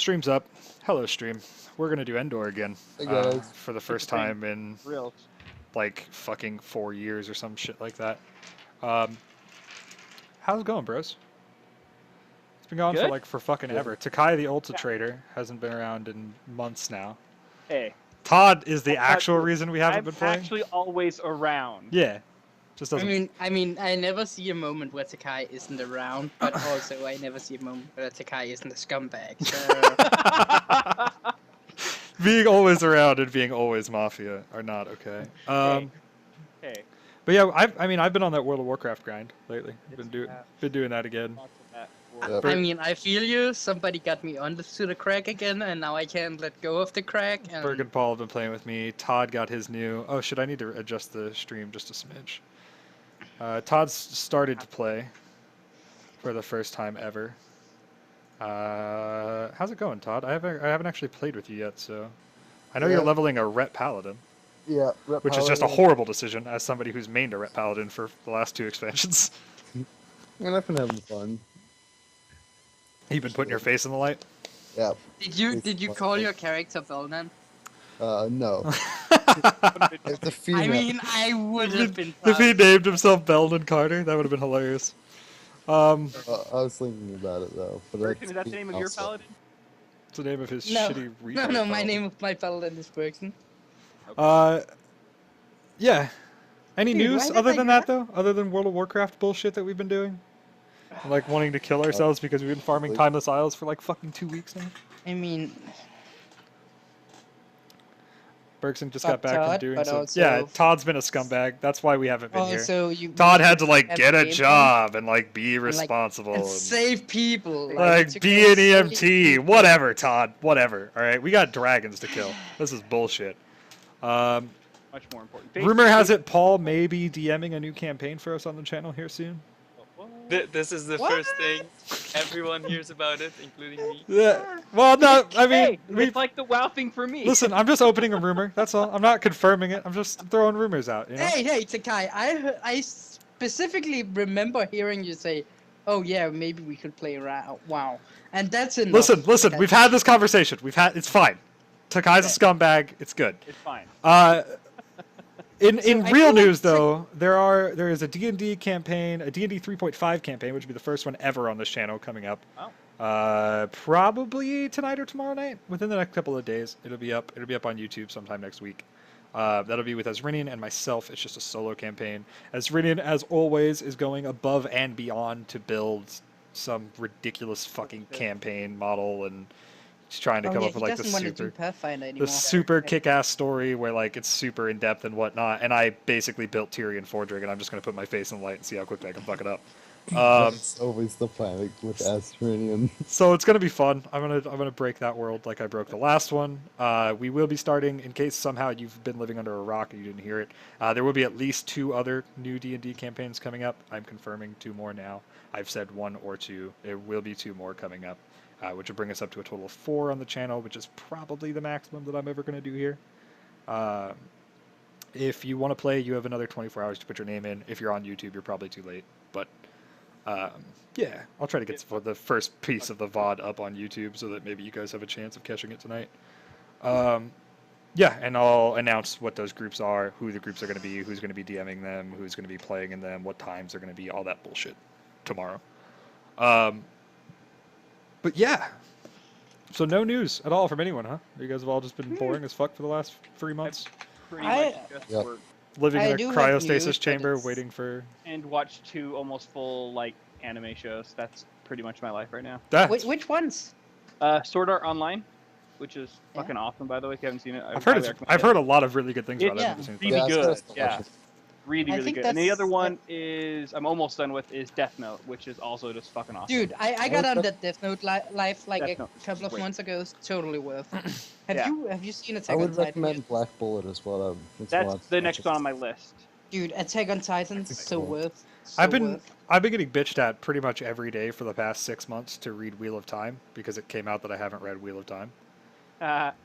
Stream's up. Hello, stream. We're gonna do Endor again. Hey guys. For the first time in Real. like fucking 4 years or some shit like that. How's it going, bros? It's been going Good? for fucking ever. Takai the Ulta Trader hasn't been around in months now. Hey. Todd is the actual reason we haven't I'm been playing. actually always around. Yeah. Just doesn't. I never see a moment where Takai isn't around, but also I never see a moment where Takai isn't a scumbag. So... Being always around and being always mafia are not okay. Hey. But yeah, I've been on that World of Warcraft grind lately. Been doing that again. I feel you. Somebody got me onto the crack again, and now I can't let go of the crack. And... Berg and Paul have been playing with me. Todd got his new... Oh, shit, I need to adjust the stream just a smidge. Todd's started to play for the first time ever. How's it going, Todd? I haven't actually played with you yet, so... I know you're leveling a Ret Paladin. Yeah, Ret which is just a horrible decision as somebody who's mained a Ret Paladin for the last 2 expansions. And I've been having fun. You've been putting your face in the light? Yeah. Did you call your character Velnan? No. It's a female. I mean, I would have been If he named himself Belden Carter, that would have been hilarious. I was thinking about it though. But Bergson, is that the name of your paladin? It's the name of his shitty retard. No, my name of my paladin is Bergson. Yeah. Any Dude, news other than that though? Other than World of Warcraft bullshit that we've been doing? Like wanting to kill ourselves because we've been farming Timeless Isles for like fucking 2 weeks now? I mean... Bergson just got back from doing so. Also... Yeah, Todd's been a scumbag. That's why we haven't been here. You Todd had to like get a job and like be responsible and save people. Like be an EMT, whatever, Todd, whatever. All right, we got dragons to kill. This is bullshit. Much more important. Rumor has it Paul may be DMing a new campaign for us on the channel here soon. This is the first thing everyone hears about it, including me. Yeah. Well, no, I mean, it's like the WoW thing for me. Listen, I'm just opening a rumor. That's all. I'm not confirming it. I'm just throwing rumors out. You know? Hey, Takai, I specifically remember hearing you say, "Oh yeah, maybe we could play WoW," and that's enough. Listen. We've had this conversation. It's fine. Takai's a scumbag. It's good. It's fine. In real news, though, there is a D&D campaign, a D&D 3.5 campaign, which will be the first one ever on this channel coming up. Oh. Probably tonight or tomorrow night. Within the next couple of days, it'll be up. It'll be up on YouTube sometime next week. That'll be with Azrinian and myself. It's just a solo campaign. Azrinian, as always, is going above and beyond to build some ridiculous fucking campaign model and. He's trying to come up with like the super kick-ass story where like it's super in depth and whatnot. And I basically built Tyrion Fordring, and I'm just gonna put my face in the light and see how quickly I can fuck it up. That's always the plan with Asterinian. So it's gonna be fun. I'm gonna break that world like I broke the last one. We will be starting, in case somehow you've been living under a rock and you didn't hear it. There will be at least 2 other new D&D campaigns coming up. I'm confirming 2 more now. I've said 1 or 2. There will be 2 more coming up. Which will bring us up to a total of 4 on the channel, which is probably the maximum that I'm ever going to do here. If you want to play, you have another 24 hours to put your name in. If you're on YouTube, you're probably too late. But, yeah, I'll try to get the first piece of the VOD up on YouTube so that maybe you guys have a chance of catching it tonight. Yeah, and I'll announce what those groups are, who the groups are going to be, who's going to be DMing them, who's going to be playing in them, what times they're going to be, all that bullshit tomorrow. But yeah, so no news at all from anyone, huh? You guys have all just been boring as fuck for the last 3 months? Pretty much just work. Living in a cryostasis chamber waiting for... And watch 2 almost full, like, anime shows. That's pretty much my life right now. Which ones? Sword Art Online, which is fucking awesome, by the way, if you haven't seen it. I've heard a lot of really good things about it. It's really good, yeah. Really good. And the other one is I'm almost done with is Death Note, which is also just fucking awesome. Dude, I got on that Death Note life like a couple of months ago. It's totally worth it. Have you seen Attack on Titan? I would recommend Black Bullet as well. That's the next one on my list. Dude, Attack on Titan is so worth. I've been getting bitched at pretty much every day for the past 6 months to read Wheel of Time because it came out that I haven't read Wheel of Time.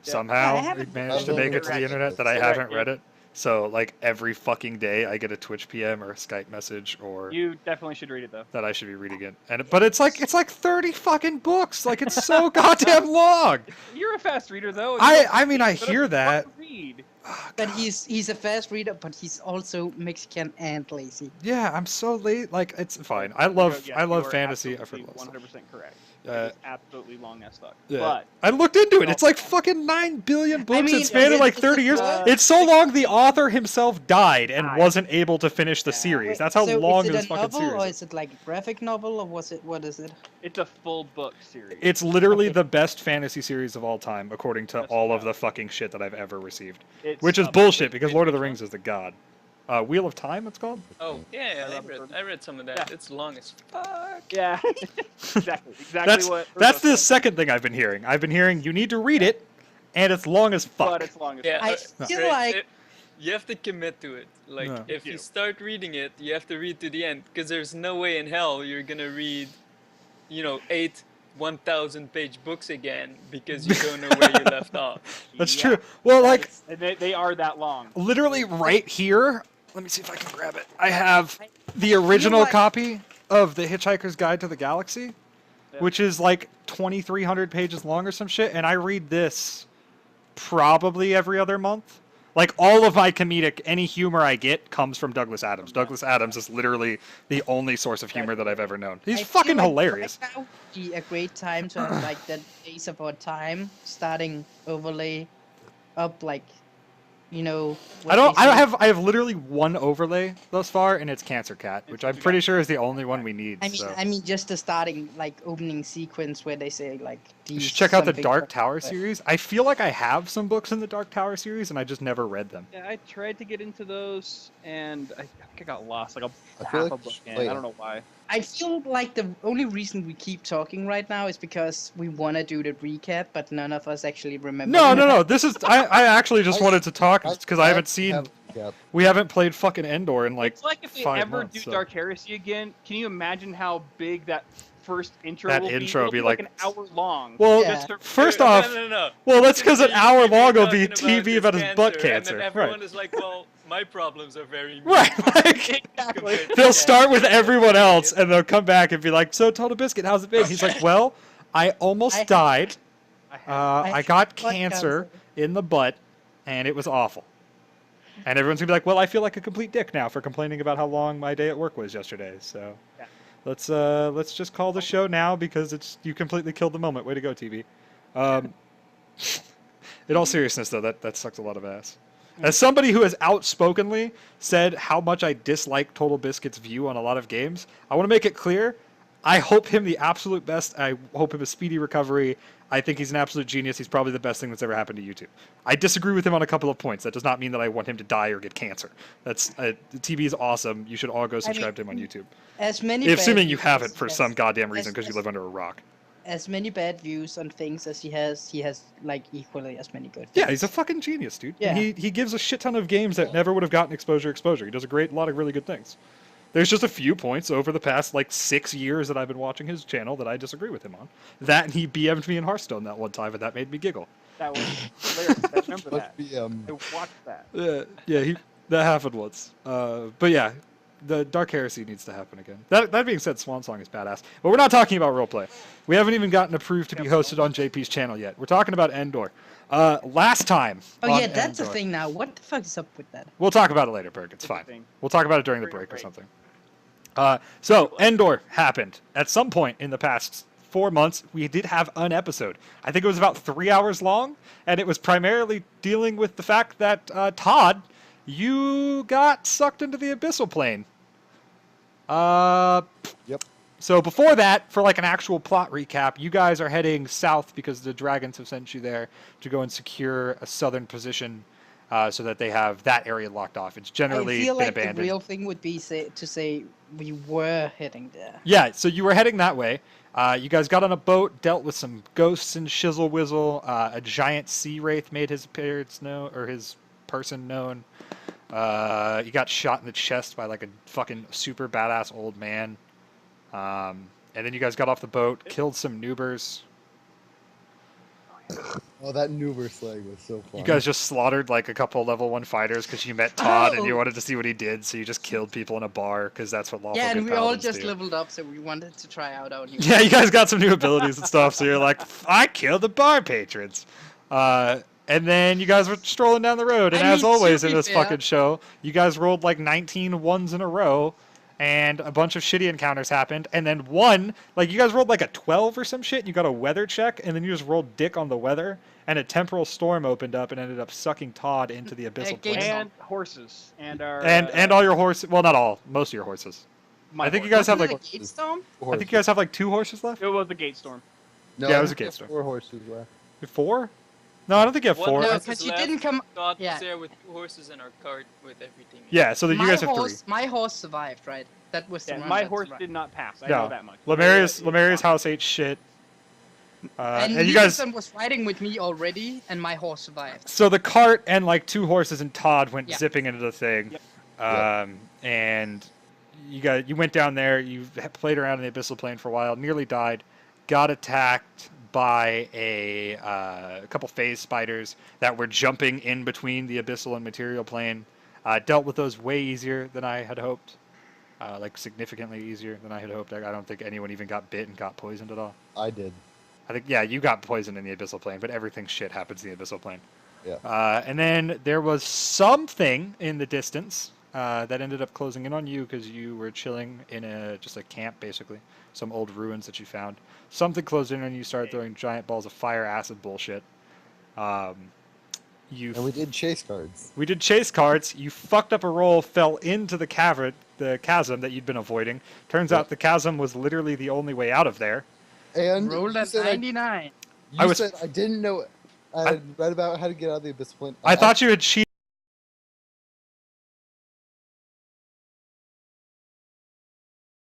Somehow we managed to make it to the internet that I haven't read it. So like every fucking day I get a Twitch PM or a Skype message or You definitely should read it though. that I should be reading it. But it's like 30 fucking books. Like it's so goddamn long. You're a fast reader though. I mean I hear that. Read. Oh, But God. he's a fast reader, but he's also Mexican and lazy. Yeah, I'm so late. Like it's fine. I love Yeah, you are fantasy. I absolutely forgot. 100% correct. Uh, It's absolutely long as fuck. Yeah. But I looked into it. It's like fucking 9 billion books. mean, It's spanned like it's 30 years. a- It's so long the author himself died and Died. wasn't able to finish the series. Wait, That's how so long is it this a fucking novel, series or is. is it like a graphic novel, or what is it? it's a full book series. It's literally Okay. the best fantasy series of all time, according to That's all of wild. the fucking shit that I've ever received. It's Which is a- bullshit because Wait, Lord of the which Rings is the god. Wheel of Time, it's called? Oh, yeah, Robert I read some of that. Yeah. It's long as fuck. Yeah. Exactly That's what. that's Urgo the said. second thing I've been hearing. I've been hearing you need to read it, and it's long as fuck. But it's long as Yeah, fuck. I feel right, like you have to commit to it. Like, Yeah. if You you do. start reading it, you have to read to the end, because there's no way in hell you're gonna read, 8 1,000-page books again because you don't know where you left off. That's Yeah. true. Well, like And they are that long. literally right here. Let me see if I can grab it. I have the original like- copy of The Hitchhiker's Guide to the Galaxy, Yeah. which is like 2,300 pages long or some shit, and I read this probably every other month. Like all of my comedic, any humor I get comes from Douglas Adams. Douglas Adams is literally the only source of humor that I've ever known. He's I feel fucking like hilarious. Right now would be a great time to have like that Days of Our Time starting overlay up, like, what they say. I have literally one overlay thus far, and it's Cancer Cat, which I'm pretty sure is the only one we need. So. I mean, just the starting like opening sequence where they say like. You these should check out the something Dark from- Tower series. I feel like I have some books in the Dark Tower series, and I just never read them. Yeah, I tried to get into those, and I think I got lost. Like I half feel like a you book should in. play I it. don't know why. I feel like the only reason we keep talking right now is because we want to do the recap, but none of us actually remember. No. This is. I actually just I- wanted to talk because I haven't seen. Yeah, We haven't played fucking Endor in like. It's like if they 5 ever months, do so. Dark Heresy again. Can you imagine how big that first intro That will be? intro It'll be like like- an hour long. Well, Yeah. Just to- first No, off, no. well, that's because an You- hour you're long will be talking TV about his butt and cancer. then everyone Right. is like, well, my problems are very Right. Like, Exactly. they'll start with everyone else, and they'll come back and be like, "So, Total Biscuit, how's it been?" He's like, "Well, I almost I- died. I have- I have got butt cancer in the butt, and it was awful." And everyone's gonna be like, "Well, I feel like a complete dick now for complaining about how long my day at work was yesterday." So, Yeah. let's just call the show now because you completely killed the moment. Way to go, TV. In all seriousness, though, that sucks a lot of ass. As somebody who has outspokenly said how much I dislike Total Biscuit's view on a lot of games, I want to make it clear. I hope him the absolute best. I hope him a speedy recovery. I think he's an absolute genius. He's probably the best thing that's ever happened to YouTube. I disagree with him on a couple of points. That does not mean that I want him to die or get cancer. That's TV is awesome. You should all go subscribe to him on YouTube. As many. Assuming bad you views haven't for as- some goddamn reason as- because you as- live under a rock. As many bad views on things as he has like equally as many good. Yeah, views. he's a fucking genius, dude. Yeah. He gives a shit ton of games that never would have gotten exposure. He does a lot of really good things. There's just a few points over the past 6 years that I've been watching his channel that I disagree with him on. That and he BM'd me in Hearthstone that one time, and that made me giggle. That was hilarious. I remember let's that. be I watched that. That happened once. But yeah, the Dark Heresy needs to happen again. That being said, Swan Song is badass. But we're not talking about roleplay. We haven't even gotten approved to be hosted on JP's channel yet. We're talking about Endor. Last time. Oh on yeah, that's the Endor- thing now. What the fuck is up with that? We'll talk about it later, Berg. It's It's a fine. thing. We'll talk about it during the During the break or break. something. So, Endor happened. At some point in the past 4 months, we did have an episode. I think it was about 3 hours long, and it was primarily dealing with the fact that, Todd, you got sucked into the abyssal plane. Yep. So before that, for an actual plot recap, you guys are heading south because the dragons have sent you there to go and secure a southern position so that they have that area locked off. It's generally I feel been like abandoned. the real thing would be to say we were heading there. Yeah, so you were heading that way. You guys got on a boat, dealt with some ghosts and shizzle whizzle. A giant sea wraith made his appearance known, or his person known. You got shot in the chest by a fucking super badass old man. And then you guys got off the boat, killed some noobers. Oh, that Nuber slag was so fun. You guys just slaughtered like a couple level 1 fighters because you met Todd and you Oh! wanted to see what he did, so you just killed people in a bar because that's what lawful Yeah, good and we all paladins just do. leveled up, so we wanted to try out our new. Yeah, you guys got some new abilities and stuff, so you're like, I killed the bar patrons. And then you guys were strolling down the road, and I as mean, always to in be this fair- fucking show, you guys rolled like 19 ones in a row, and a bunch of shitty encounters happened, and then you guys rolled like a 12 or some shit, and you got a weather check, and then you just rolled dick on the weather, and a temporal storm opened up and ended up sucking Todd into the abyssal gate plane. And horses. And our... And all your horses, well, not all, most of your horses. my I think you horse. guys have Wasn't like, it a gate storm? I think you guys have like 2 horses left? It was the gate storm. No, Yeah, it I was a think we gate have storm. 4 horses left. 4? No, I don't think you have One 4. No, horse is because you left. didn't come. Todd Yeah. was there with 2 horses and our cart with everything. Yeah, so that you guys have 3. My horse survived, right? That was the Yeah, one my that horse survived. did not pass. I No. know that much. Lemuria's house ate shit. And And you guys, Nicholson was fighting with me already, and my horse survived. so the cart and like 2 horses and Todd went Yeah. zipping into the thing. Yep. And you went down there, you played around in the abyssal plane for a while, nearly died, got attacked by a couple phase spiders that were jumping in between the abyssal and material plane. Dealt with those way easier than I had hoped. Like significantly easier than I had hoped. I don't think anyone even got bit and got poisoned at all. I did. I think, yeah, you got poisoned in the abyssal plane, but everything shit happens in the abyssal plane. Yeah. And then there was something in the distance that ended up closing in on you because you were chilling in just a camp, basically. Some old ruins that you found. Something closed in on you, started throwing giant balls of fire acid bullshit. And we did chase cards. We did chase cards. You fucked up a roll, fell into the chasm that you'd been avoiding. Turns out the chasm was literally the only way out of there. And Rolled you at said 99. I said I didn't know. I had read about how to get out of the abyssal plane. I thought you had cheated.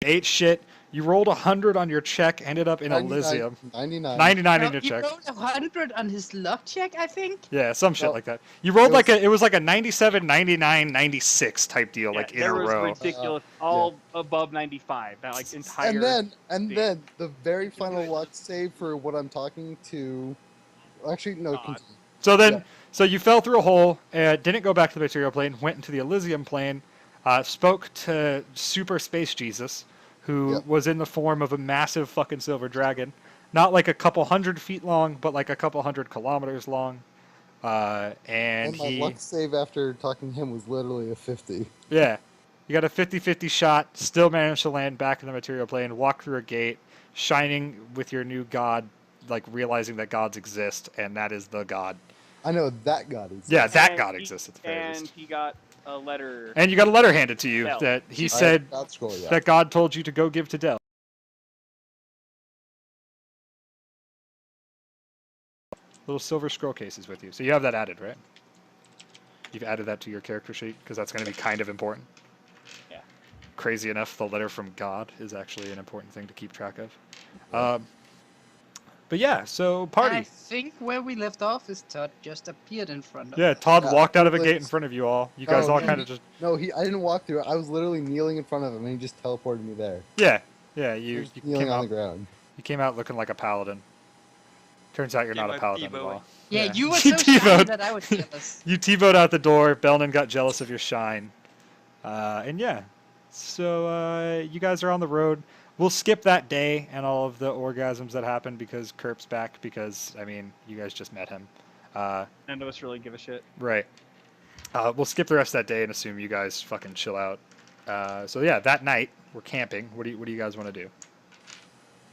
Ate shit. You rolled 100 on your check, ended up in 99, Elysium. 99. 99 No, in your he check. rolled 100 on his luck check, I think. Yeah, some shit Well, like that. You rolled it it was like a 97, 99, 96 type deal, Yeah, like in there a was row. ridiculous, all above 95. That like entire. And thing. then the very final luck save for what I'm talking to. Actually, no. God. Continue. So then, Yeah. so you fell through a hole, didn't go back to the material plane, went into the Elysium plane, spoke to Super Space Jesus, who Yep. was in the form of a massive fucking silver dragon, not like a couple 100 feet long, but like a couple 100 kilometers long. And And my he, luck save after talking to him was literally a 50. yeah, you got a 50-50 shot, still managed to land back in the material plane, walk through a gate, shining with your new god, like realizing that gods exist, and that is the god. I know that god is. Yeah, that And god he- exists at the very And least. he got a letter. And you got a letter handed to you Del. that he I said have God scroll, yeah. that God told you to go give to Del. Little silver scroll cases with you. So you have that added, right? You've added that to your character sheet because that's going to be kind of important. Yeah. Crazy enough, the letter from God is actually an important thing to keep track of. But yeah, so I party. think where we left off is Todd just appeared in front of Yeah, us. Todd Yeah, walked out of a totally. gate in front of you all. You guys Oh, all yeah. kind of just No, I didn't walk through it. I was literally kneeling in front of him, and he just teleported me there. yeah. He You was came kneeling on out. the ground. You came out looking like a paladin. Turns out you're Came not a out paladin at T-bowing. all. Yeah, Yeah. you were You so shy T-bowed. that I was jealous. You T-bowed out the door. Belnan got jealous of your shine. And yeah. So you guys are on the road. We'll skip that day and all of the orgasms that happened because Kerp's back because, I mean, you guys just met him. None of us really give a shit. Right. We'll skip the rest of that day and assume you guys fucking chill out. So yeah, that night, we're camping. What do you guys want to do?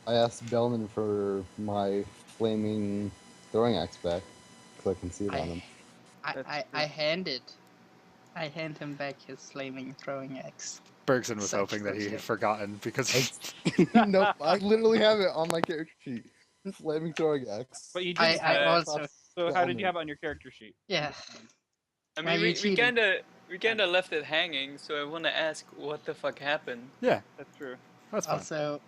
I asked Bellman for my flaming throwing axe back, because I can see it on him. I hand him back his flaming throwing axe. Bergson was Such hoping that he had bullshit. forgotten because No, I literally have it on my character sheet. Flaming throwing axe. But you I didn't. also So how did you have it on your character sheet? yeah. I Why mean, you we cheating? kinda left it hanging, so I wanna ask what the fuck happened. yeah, That's true. that's fine. Also,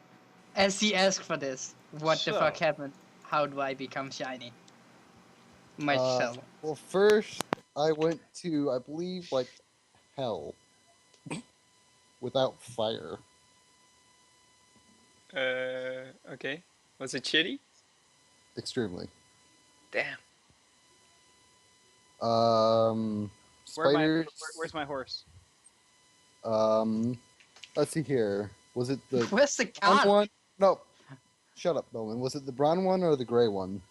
as he asked for this, what the So- fuck happened? How do I become shiny? Myself. Well, first I went to, I believe, like hell without fire. Okay. Was it shitty? Extremely. Damn. Spiders. Where's my horse? Let's see here. Was it the Where's the brown car? one? No. Shut up, Bowman. Was it the brown one or the gray one?